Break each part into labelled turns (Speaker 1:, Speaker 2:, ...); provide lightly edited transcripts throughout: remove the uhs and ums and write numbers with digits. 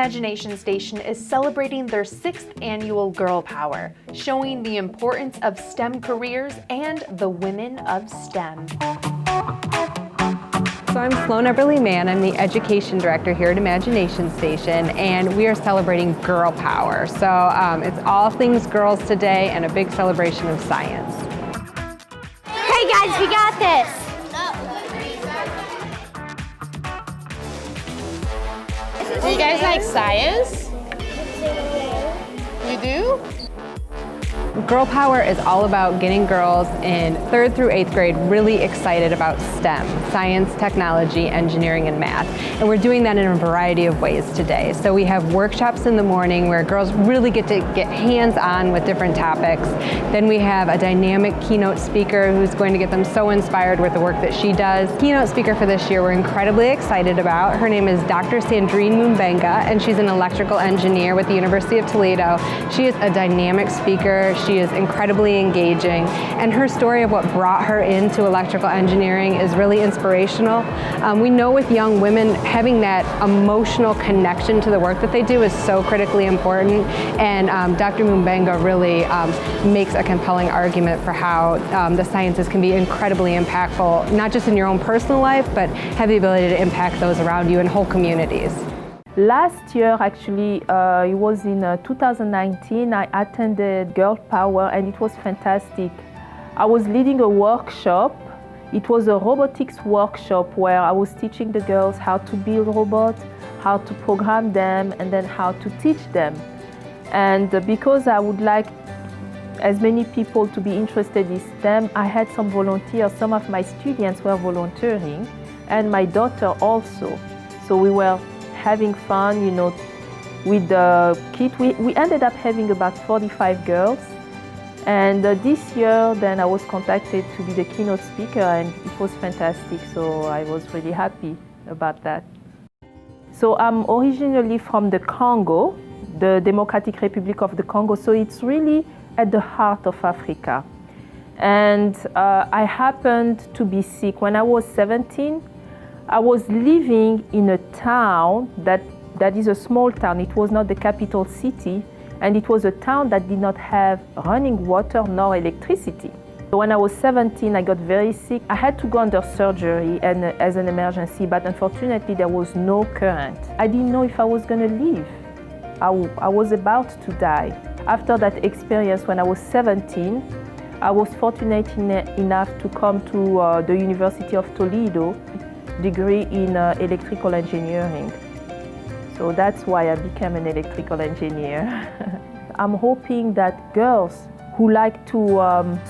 Speaker 1: Imagination Station is celebrating their 6th annual Girl Power, showing the importance of STEM careers and the women of STEM.
Speaker 2: So I'm Sloan Eberly-Mann. I'm the Education Director here at Imagination Station, and we are celebrating Girl Power. So it's all things girls today and a big celebration of science.
Speaker 3: Hey guys, we got this!
Speaker 4: Do you guys like science? You do?
Speaker 2: Girl Power is all about getting girls in 3rd through 8th grade really excited about STEM, science, technology, engineering, and math. And we're doing that in a variety of ways today. So we have workshops in the morning where girls really get to get hands-on with different topics. Then we have a dynamic keynote speaker who's going to get them so inspired with the work that she does. Keynote speaker for this year we're incredibly excited about. Her name is Dr. Sandrine Mumbenga, and she's an electrical engineer with the University of Toledo. She is a dynamic speaker. She is incredibly engaging, and her story of what brought her into electrical engineering is really inspirational. We know with young women, having that emotional connection to the work that they do is so critically important, and Dr. Mumbenga really makes a compelling argument for how the sciences can be incredibly impactful, not just in your own personal life, but have the ability to impact those around you and whole communities.
Speaker 5: Last year, actually, it was in 2019, I attended Girl Power, and it was fantastic. I was leading a workshop. It was a robotics workshop where I was teaching the girls how to build robots, how to program them, and then how to teach them. And because I would like as many people to be interested in STEM, I had some volunteers. Some of my students were volunteering, and my daughter also. So we were having fun, you know, with the kids. We ended up having about 45 girls. And this year, then I was contacted to be the keynote speaker, and it was fantastic. So I was really happy about that. So I'm originally from the Congo, the Democratic Republic of the Congo. So it's really at the heart of Africa. And I happened to be sick when I was 17. I was living in a town that is a small town. It was not the capital city, and it was a town that did not have running water nor electricity. So when I was 17, I got very sick. I had to go under surgery and as an emergency, but unfortunately there was no current. I didn't know if I was going to live. I was about to die. After that experience when I was 17, I was fortunate enough to come to the University of Toledo, degree in electrical engineering. So that's why I became an electrical engineer. I'm hoping that girls who like to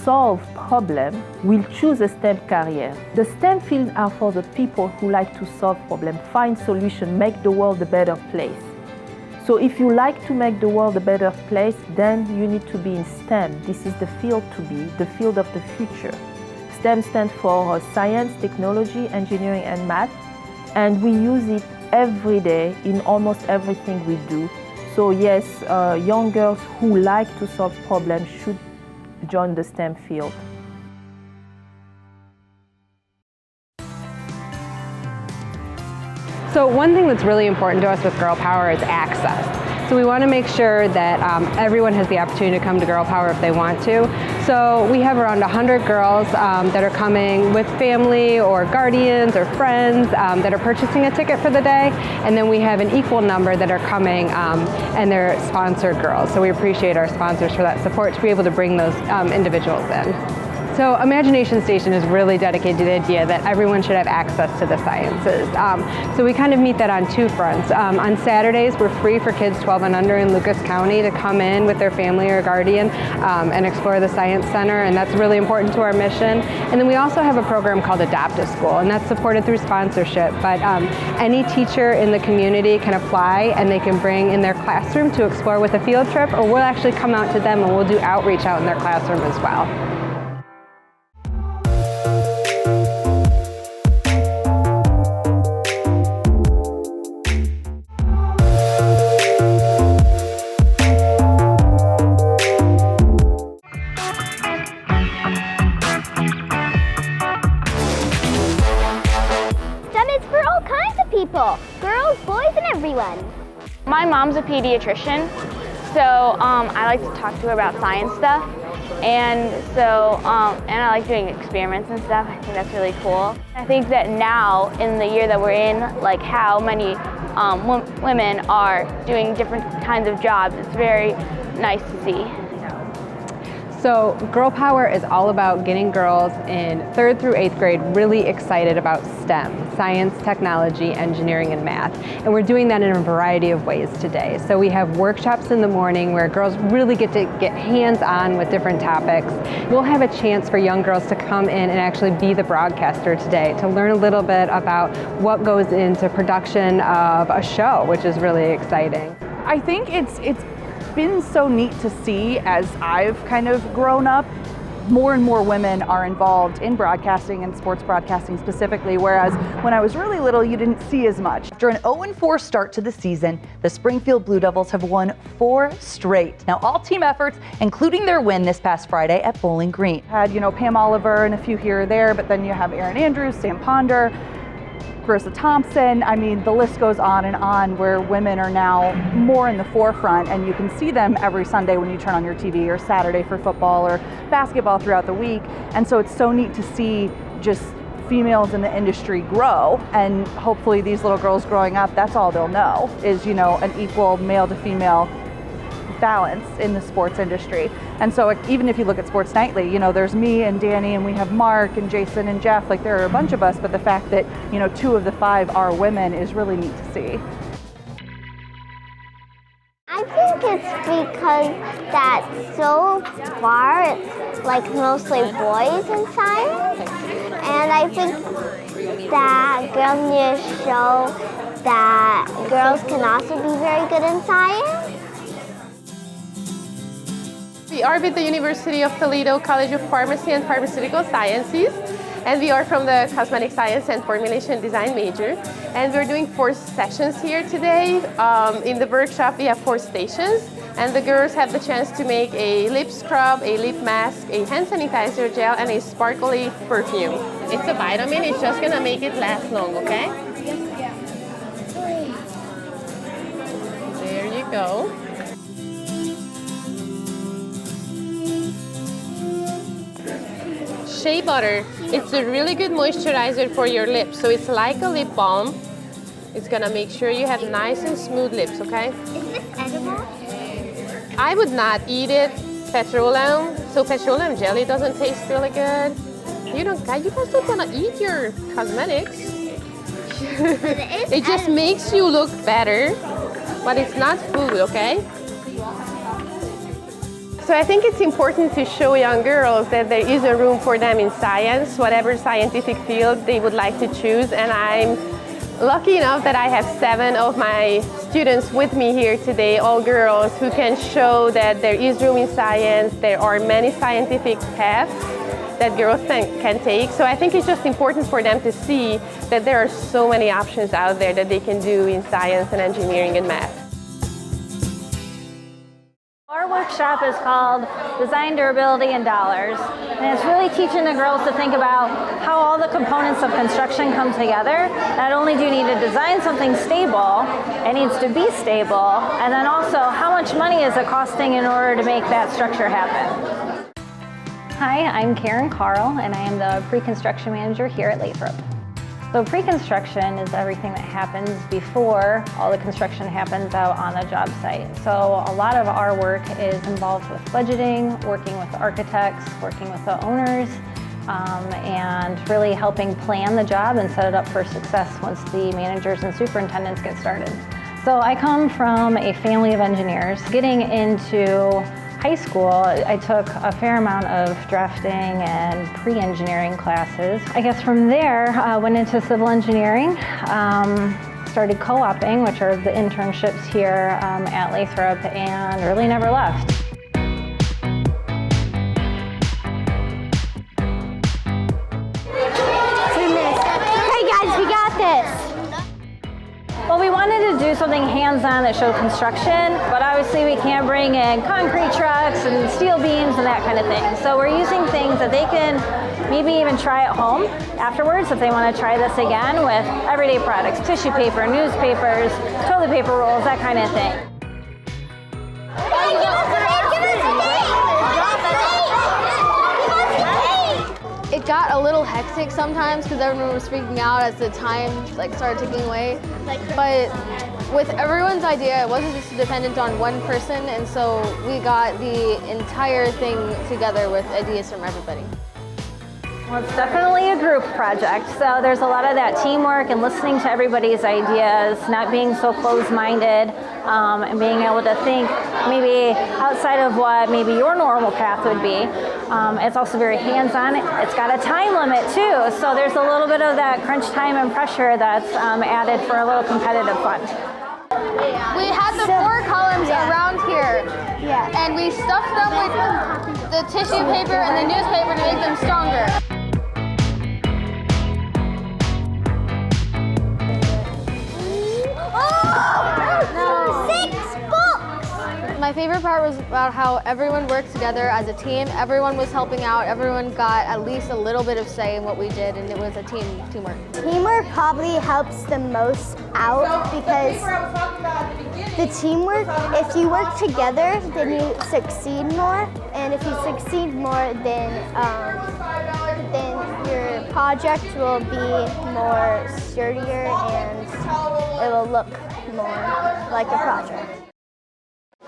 Speaker 5: solve problems will choose a STEM career. The STEM fields are for the people who like to solve problems, find solutions, make the world a better place. So if you like to make the world a better place, then you need to be in STEM. This is the field to be, the field of the future. STEM stands for science, technology, engineering, and math, and we use it every day in almost everything we do. So yes, young girls who like to solve problems should join the STEM field.
Speaker 2: So one thing that's really important to us with Girl Power is access. So we want to make sure that everyone has the opportunity to come to Girl Power if they want to. So we have around 100 girls that are coming with family or guardians or friends that are purchasing a ticket for the day. And then we have an equal number that are coming and they're sponsored girls. So we appreciate our sponsors for that support to be able to bring those individuals in. So Imagination Station is really dedicated to the idea that everyone should have access to the sciences. So we kind of meet that on two fronts. On Saturdays, we're free for kids 12 and under in Lucas County to come in with their family or guardian and explore the Science Center, and that's really important to our mission. And then we also have a program called Adopt a School, and that's supported through sponsorship. But any teacher in the community can apply, and they can bring in their classroom to explore with a field trip, or we'll actually come out to them and we'll do outreach out in their classroom as well.
Speaker 3: STEM is for all kinds of people, girls, boys, and everyone. My mom's a pediatrician, so I like to talk to her about science stuff. And so, and I like doing experiments and stuff. I think that's really cool. I think that now, in the year that we're in, like how many women are doing different kinds of jobs, it's very nice to see.
Speaker 2: So Girl Power is all about getting girls in 3rd through 8th grade really excited about STEM, science, technology, engineering, and math. And we're doing that in a variety of ways today. So we have workshops in the morning where girls really get to get hands-on with different topics. We'll have a chance for young girls to come in and actually be the broadcaster today, to learn a little bit about what goes into production of a show, which is really exciting.
Speaker 6: I think it's been so neat to see as I've kind of grown up. More and more women are involved in broadcasting and sports broadcasting specifically, whereas when I was really little, you didn't see as much.
Speaker 7: After an 0-4 start to the season, the Springfield Blue Devils have won 4 straight. Now, all team efforts, including their win this past Friday at Bowling Green.
Speaker 6: Had, Pam Oliver and a few here or there, but then you have Erin Andrews, Sam Ponder, Marissa Thompson. I mean, the list goes on where women are now more in the forefront, and you can see them every Sunday when you turn on your TV, or Saturday for football or basketball throughout the week. And so it's so neat to see just females in the industry grow, and hopefully these little girls growing up, that's all they'll know is, an equal male to female balance in the sports industry. And so even if you look at Sports Nightly, there's me and Danny, and we have Mark and Jason and Jeff, like there are a bunch of us, but the fact that 2 of the 5 are women is really neat to see.
Speaker 3: I think it's because that so far it's like mostly boys in science, and I think that girls need to show that girls can also be very good in science.
Speaker 4: We are with the University of Toledo College of Pharmacy and Pharmaceutical Sciences, and we are from the Cosmetic Science and Formulation Design major. And we're doing 4 sessions here today. In the workshop, we have 4 stations, and the girls have the chance to make a lip scrub, a lip mask, a hand sanitizer gel, and a sparkly perfume. It's a vitamin, it's just gonna make it last long, okay? There you go. Shea butter, it's a really good moisturizer for your lips. So it's like a lip balm. It's gonna make sure you have nice and smooth lips, okay?
Speaker 3: Is this edible?
Speaker 4: I would not eat it. Petroleum. So petroleum jelly doesn't taste really good. You guys don't wanna eat your cosmetics. It just makes you look better, but it's not food, okay? So I think it's important to show young girls that there is a room for them in science, whatever scientific field they would like to choose. And I'm lucky enough that I have 7 of my students with me here today, all girls, who can show that there is room in science. There are many scientific paths that girls can take. So I think it's just important for them to see that there are so many options out there that they can do in science and engineering and math.
Speaker 8: Our workshop is called Design, Durability, and Dollars, and it's really teaching the girls to think about how all the components of construction come together. Not only do you need to design something stable, it needs to be stable, and then also how much money is it costing in order to make that structure happen.
Speaker 9: Hi, I'm Karen Carl, and I am the pre-construction manager here at Lathrop. So pre-construction is everything that happens before all the construction happens out on the job site. So a lot of our work is involved with budgeting, working with the architects, working with the owners, and really helping plan the job and set it up for success once the managers and superintendents get started. So I come from a family of engineers. Getting into high school, I took a fair amount of drafting and pre-engineering classes. I guess from there, went into civil engineering, started co-oping, which are the internships here at Lathrop, and really never left.
Speaker 3: Hey guys, we got this.
Speaker 8: Well, we wanted to do something hands-on that showed construction, but obviously we can't bring in concrete trucks and steel beams and that kind of thing. So we're using things that they can maybe even try at home afterwards if they want to try this again with everyday products, tissue paper, newspapers, toilet paper rolls, that kind of thing.
Speaker 10: It got a little hectic sometimes because everyone was freaking out as the time started ticking away. But with everyone's idea, it wasn't just dependent on one person, and so we got the entire thing together with ideas from everybody.
Speaker 8: Well, it's definitely a group project, so there's a lot of that teamwork and listening to everybody's ideas, not being so closed-minded, and being able to think maybe outside of what maybe your normal path would be. It's also very hands-on. It's got a time limit too, so there's a little bit of that crunch time and pressure that's added for a little competitive fun.
Speaker 10: We had the 4 columns around here, and we stuffed them with the tissue paper and the newspaper to make them stronger. My favorite part was about how everyone worked together as a team. Everyone was helping out. Everyone got at least a little bit of say in what we did, and it was a teamwork.
Speaker 11: Teamwork probably helps the most out because the teamwork, if you work together, then you succeed more. And if you succeed more, then your project will be more sturdier and it will look more like a project.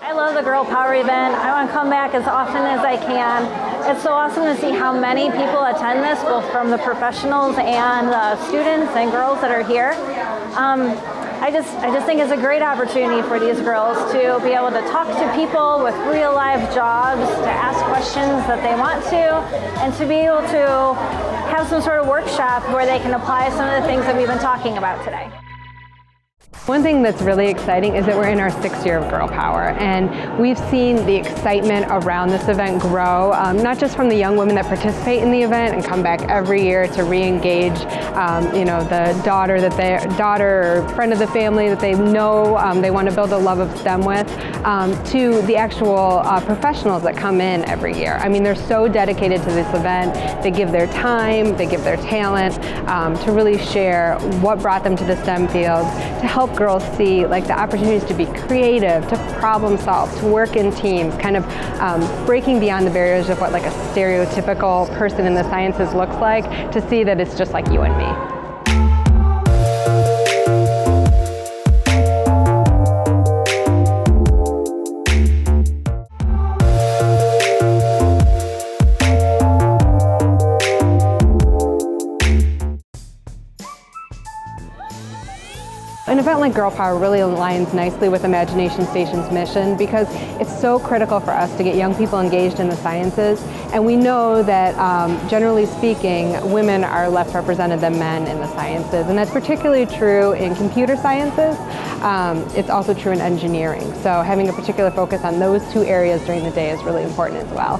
Speaker 8: I love the Girl Power event. I want to come back as often as I can. It's so awesome to see how many people attend this, both from the professionals and the students and girls that are here. I just think it's a great opportunity for these girls to be able to talk to people with real life jobs, to ask questions that they want to, and to be able to have some sort of workshop where they can apply some of the things that we've been talking about today.
Speaker 2: One thing that's really exciting is that we're in our 6th year of Girl Power, and we've seen the excitement around this event grow, not just from the young women that participate in the event and come back every year to re-engage, the daughter or friend of the family that they know they want to build a love of STEM with, to the actual professionals that come in every year. I mean, they're so dedicated to this event. They give their time, they give their talent to really share what brought them to the STEM field, to help girls see the opportunities to be creative, to problem solve, to work in teams, kind of breaking beyond the barriers of what a stereotypical person in the sciences looks like, to see that it's just like you and me. An event like Girl Power really aligns nicely with Imagination Station's mission because it's so critical for us to get young people engaged in the sciences, and we know that generally speaking, women are less represented than men in the sciences, and that's particularly true in computer sciences. It's also true in engineering, so having a particular focus on those 2 areas during the day is really important as well.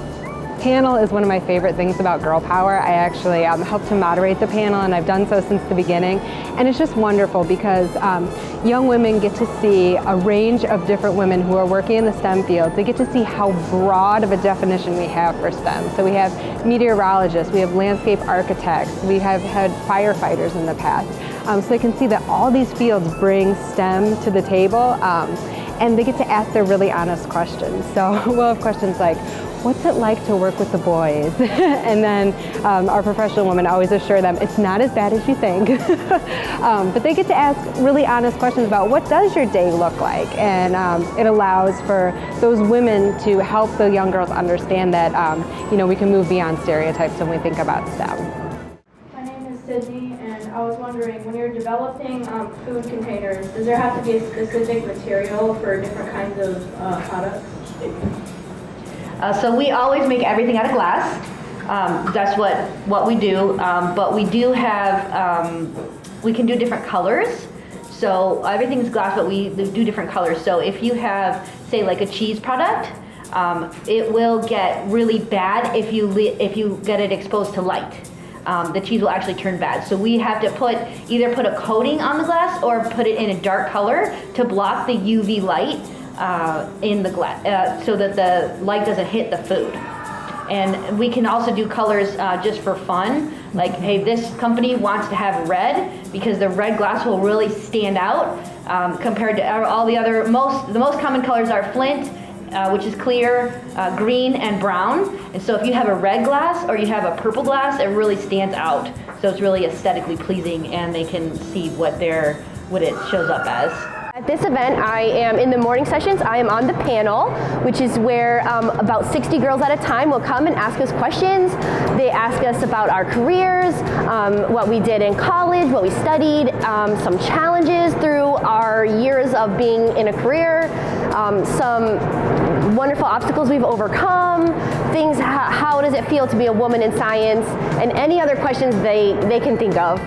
Speaker 2: Panel is one of my favorite things about Girl Power. I actually help to moderate the panel, and I've done so since the beginning. And it's just wonderful because young women get to see a range of different women who are working in the STEM fields. They get to see how broad of a definition we have for STEM. So we have meteorologists, we have landscape architects, we have had firefighters in the past. So they can see that all these fields bring STEM to the table, and they get to ask their really honest questions. So we'll have questions like, what's it like to work with the boys? And then our professional women always assure them it's not as bad as you think. But they get to ask really honest questions about what does your day look like? And it allows for those women to help the young girls understand that we can move beyond stereotypes when we think about STEM.
Speaker 12: My name is Sydney, and I was wondering, when you're developing food containers, does there have to be a specific material for different kinds of products?
Speaker 13: So we always make everything out of glass. That's what we do. But we do have, we can do different colors. So everything's glass, but we do different colors. So if you have, say, like a cheese product, it will get really bad if you get it exposed to light. the cheese will actually turn bad. So we have to either put a coating on the glass or put it in a dark color to block the UV light in the glass, so that the light doesn't hit the food. And we can also do colors just for fun. Like, hey, this company wants to have red because the red glass will really stand out compared to all the other, the most common colors are flint, which is clear, green, and brown. And so if you have a red glass or you have a purple glass, it really stands out. So it's really aesthetically pleasing, and they can see what it shows up as.
Speaker 14: At this event, I am in the morning sessions. I am on the panel, which is where about 60 girls at a time will come and ask us questions. They ask us about our careers, what we did in college, what we studied, some challenges through our years of being in a career, some wonderful obstacles we've overcome, things, how does it feel to be a woman in science, and any other questions they can think of.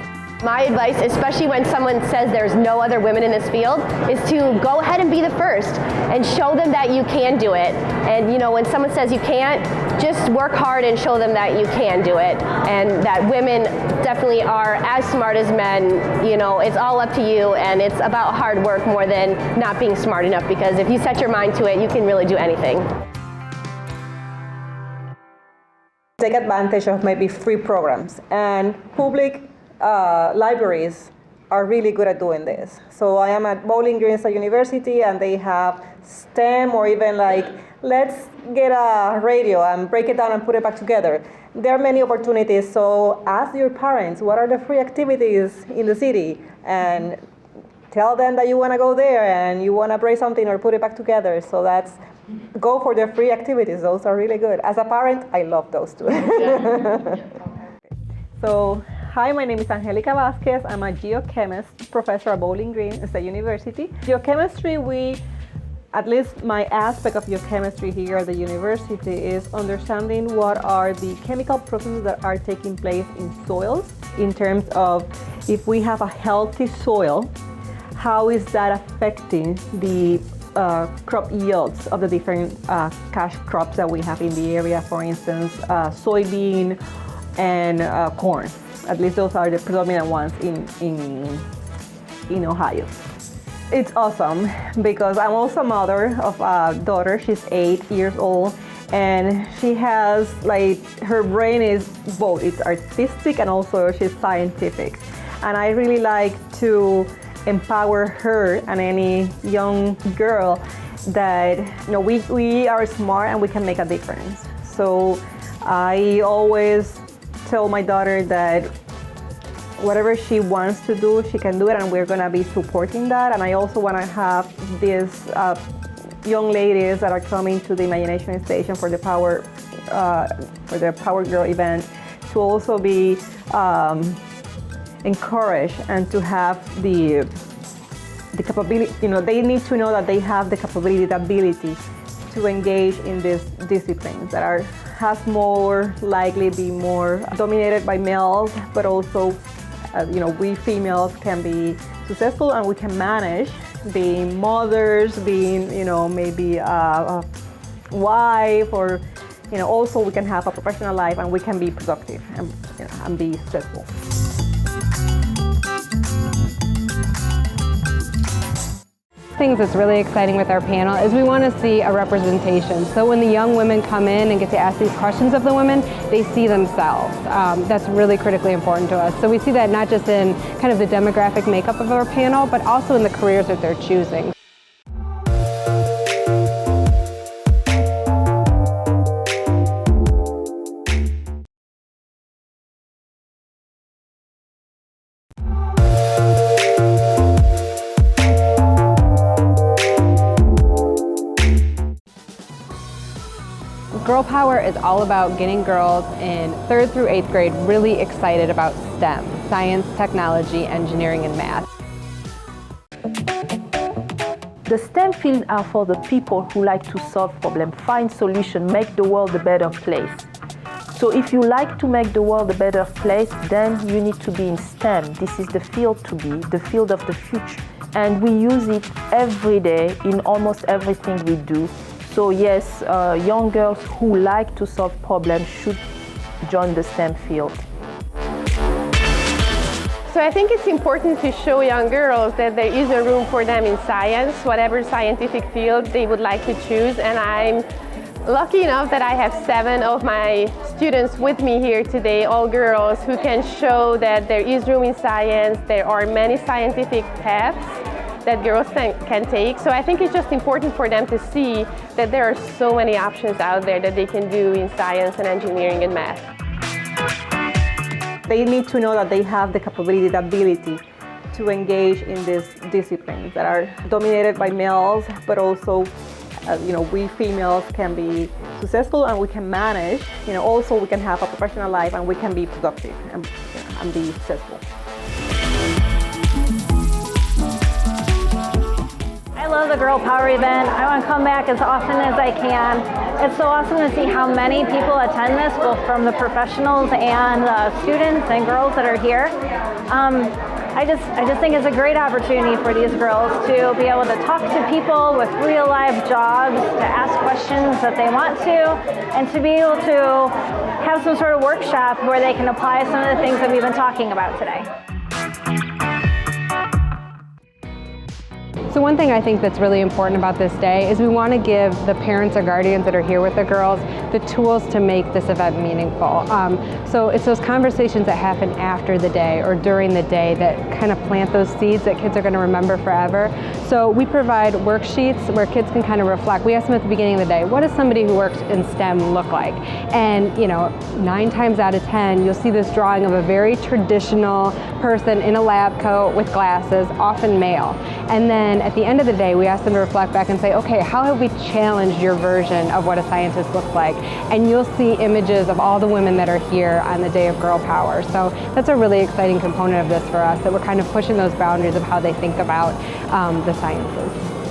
Speaker 14: My advice, especially when someone says there's no other women in this field, is to go ahead and be the first and show them that you can do it. And you know, when someone says you can't, just work hard and show them that you can do it, and that women definitely are as smart as men. You know, it's all up to you, and it's about hard work more than not being smart enough, because if you set your mind to it, you can really do anything.
Speaker 15: Take advantage of maybe free programs, and public libraries are really good at doing this. So I am at Bowling Green State University, and they have STEM, or even like, let's get a radio and break it down and put it back together. There are many opportunities, so ask your parents, what are the free activities in the city? And tell them that you want to go there and you want to break something or put it back together. So go for the free activities. Those are really good. As a parent, I love those too. So, hi, my name is Angelica Vasquez. I'm a geochemist professor at Bowling Green State University. Geochemistry, at least my aspect of geochemistry here at the university is understanding what are the chemical processes that are taking place in soils, in terms of if we have a healthy soil, how is that affecting the crop yields of the different cash crops that we have in the area, for instance, soybean and corn. At least those are the predominant ones in Ohio. It's awesome because I'm also a mother of a daughter. She's 8 years old, and she has, like, her brain is both. It's artistic and also she's scientific. And I really like to empower her and any young girl that, you know, we are smart and we can make a difference. So I always tell my daughter that whatever she wants to do, she can do it, and we're gonna be supporting that. And I also wanna have these young ladies that are coming to the Imagination Station for the Power Girl event to also be encouraged and to have the capability. You know, they need to know that they have the capability, the ability to engage in these disciplines that has more likely be more dominated by males, but also, you know, we females can be successful and we can manage being mothers, being, you know, maybe a wife, or, you know, also we can have a professional life and we can be productive and, you know, and be successful.
Speaker 2: Things that's really exciting with our panel is we want to see a representation. So when the young women come in and get to ask these questions of the women, they see themselves. That's really critically important to us. So we see that not just in kind of the demographic makeup of our panel, but also in the careers that they're choosing. Girl Power is all about getting girls in 3rd through 8th grade really excited about STEM, science, technology, engineering, and math.
Speaker 5: The STEM fields are for the people who like to solve problems, find solutions, make the world a better place. So if you like to make the world a better place, then you need to be in STEM. This is the field to be, the field of the future. And we use it every day in almost everything we do. So yes, young girls who like to solve problems should join the STEM field.
Speaker 4: So I think it's important to show young girls that there is a room for them in science, whatever scientific field they would like to choose. And I'm lucky enough that I have 7 of my students with me here today, all girls, who can show that there is room in science. There are many scientific paths that girls can take. So I think it's just important for them to see that there are so many options out there that they can do in science and engineering and math.
Speaker 15: They need to know that they have the capability, the ability to engage in these disciplines that are dominated by males, but also, we females can be successful and we can manage. Also we can have a professional life and we can be productive and be successful.
Speaker 8: I love the Girl Power event. I want to come back as often as I can. It's so awesome to see how many people attend this, both from the professionals and students and girls that are here. I just think it's a great opportunity for these girls to be able to talk to people with real life jobs, to ask questions that they want to, and to be able to have some sort of workshop where they can apply some of the things that we've been talking about today.
Speaker 2: So one thing I think that's really important about this day is we want to give the parents or guardians that are here with the girls the tools to make this event meaningful. So it's those conversations that happen after the day or during the day that kind of plant those seeds that kids are going to remember forever. So we provide worksheets where kids can kind of reflect. We ask them at the beginning of the day, what does somebody who works in STEM look like? And 9 times out of 10, you'll see this drawing of a very traditional person in a lab coat with glasses, often male. And then at the end of the day, we ask them to reflect back and say, okay, how have we challenged your version of what a scientist looks like? And you'll see images of all the women that are here on the day of Girl Power. So that's a really exciting component of this for us, that we're kind of pushing those boundaries of how they think about the sciences.